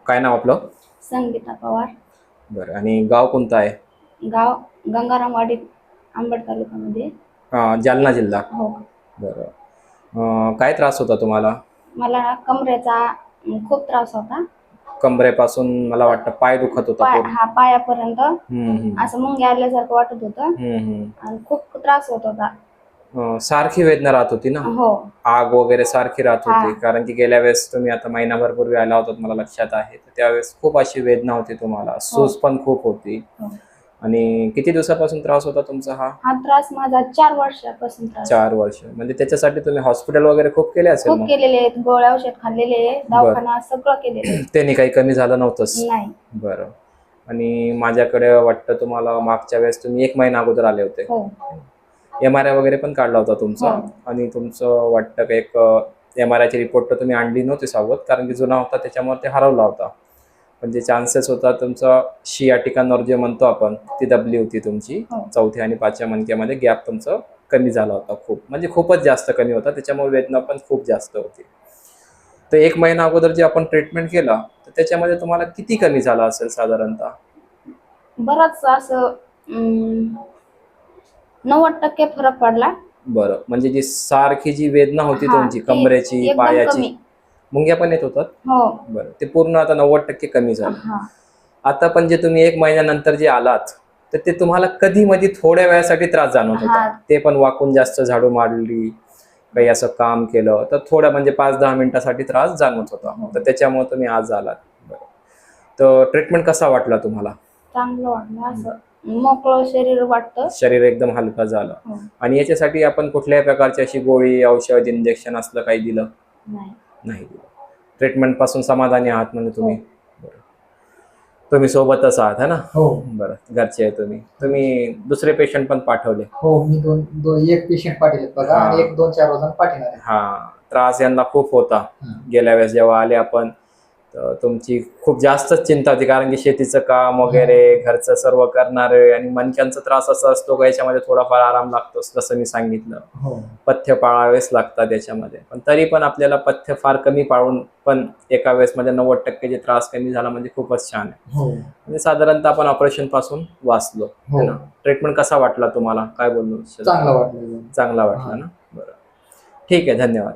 काय नाव आपलं? संगीता पवार. बरं. आणि गाव कोणतं आहे? गाव गंगारामवाडी, अंबड तालुक्यामध्ये. जालना जिल्हा. हो. बरं. काय त्रास होता तुम्हाला? मला कमरेचा खूप त्रास होता. कमरेपासून मला वाटतं पाय दुखत होता पूर्ण. पायापर्यंत हम्म. असं मुंग्या आल्यासारखं वाटत होतं हम्म. आणि खूप त्रास होत होता. सारखी वेदना राहत होती ना? हो. आग वगैरे सारखी राहत होती, हा. कारण की गेल्या वेळेस तुम्ही आता महिनाभर पूर्वी आला होता, मला लक्षात आहे. तर त्यावेळेस खूप अशी वेदना होती तुम्हाला, सूज पण खूप होती. हो. आणि किती दिवसापासून त्रास होता तुमचा हा? हा त्रास माझा 4 वर्षापासून त्रास. 4 वर्ष. म्हणजे त्याच्यासाठी तुम्ही हॉस्पिटल वगैरे खूप केले असेल? खूप केलेले आहेत, गोळ्या औषध खाल्लेले आहे, दवाखाना सगळं केलेलं. त्यांनी काही कमी झालं नव्हतंच? नाही. बरं. आणि माझ्याकडे वाटतं तुम्हाला मागच्या वेळेस तुम्ही 1 महिना अगोदर आले होते. हो. MRI वगैरे पण काढला होता तुमचा. हो. आणि तुमचं वाटतं की एक MRI ची रिपोर्ट तर तुम्ही आणली नव्हती सोबत, कारण की जुना होता त्याच्यामुळे ते हरवला होता. पण जे चान्सेस होता तुमचा शियाटिका नर्व जे म्हणतो आपण, ती दबली होती तुमची. हो. 4थ्या आणि 5व्या मणक्यामध्ये गॅप तुमचं कमी झाला होता खूप, म्हणजे खूपच जास्त कमी होता, त्याच्यामुळे वेदना पण खूप जास्त होती. तर 1 महिना अगोदर जे आपण ट्रीटमेंट केला तर त्याच्यामध्ये तुम्हाला किती कमी झाला असेल साधारणतः? बराच असं 90% फरक पडला. बरं. म्हणजे जी सारखी जी वेदना होती हा, तुमची ते कमरेची, एकदम पायाची, कमी. मुंग्या पण येत होतात? हो. बरं. ते पूर्ण आता 90% कमी झालं. हा. आता पण जे तुम्ही 1 महिन्यानंतर जे आलात, तर ते तुम्हाला कधी मध्ये थोड्या वेळासाठी त्रास जाणवत होता. हा. ते पण वाकून जास्त झाडू मारली, काही असं काम केलं तर थोडं म्हणजे 5-10 मिनिटासाठी त्रास जाणवत होता. तर त्याच्यामुळे तुम्ही आज आलात. बरं. तर ट्रीटमेंट कसा वाटला तुम्हाला? चांगलं वाटलं, असं मोकळं शरीर वाटतं. शरीर एकदम हलका झालं. हो. आणि याच्यासाठी आपण कुठल्याही प्रकारची अशी गोळी, औषध, इंजेक्शन असलं काही दिलं? नाही दिलं. ट्रीटमेंट पासून समाधानी आहात म्हणजे तुम्ही? बरं. तुम्ही सोबतच आहात है ना? हो. बरं. घरचे आहे तुम्ही दुसरे पेशंट पण पाठवले? हो, मी एक पेशंट पाठवले बघा आणि 1-2-4 रोजांना पाठवणार आहे. हा. त्रास यांना खूप होता गेल्या वेळेस जेव्हा आले आपण. तर तुमची खूप जास्तच चिंता होती, कारण की शेतीचं काम वगैरे, घरचं सर्व करणारे, आणि मणक्यांचा त्रास असा असतो की याच्यामध्ये थोडाफार आराम लागतोच, जसं मी सांगितलं. हो. पथ्य पाळावेच लागतात याच्यामध्ये, पण तरी पण आपल्याला पथ्य फार कमी पाळून पण एका वेळेस मध्ये 90% जे त्रास कमी झाला म्हणजे खूपच छान आहे. हो. म्हणजे साधारणतः आपण ऑपरेशन पासून वाचलो. हो. ना? ट्रीटमेंट कसा वाटला तुम्हाला? काय बोलू? चांगला वाटलं. चांगला वाटला ना? बरं. ठीक आहे, धन्यवाद.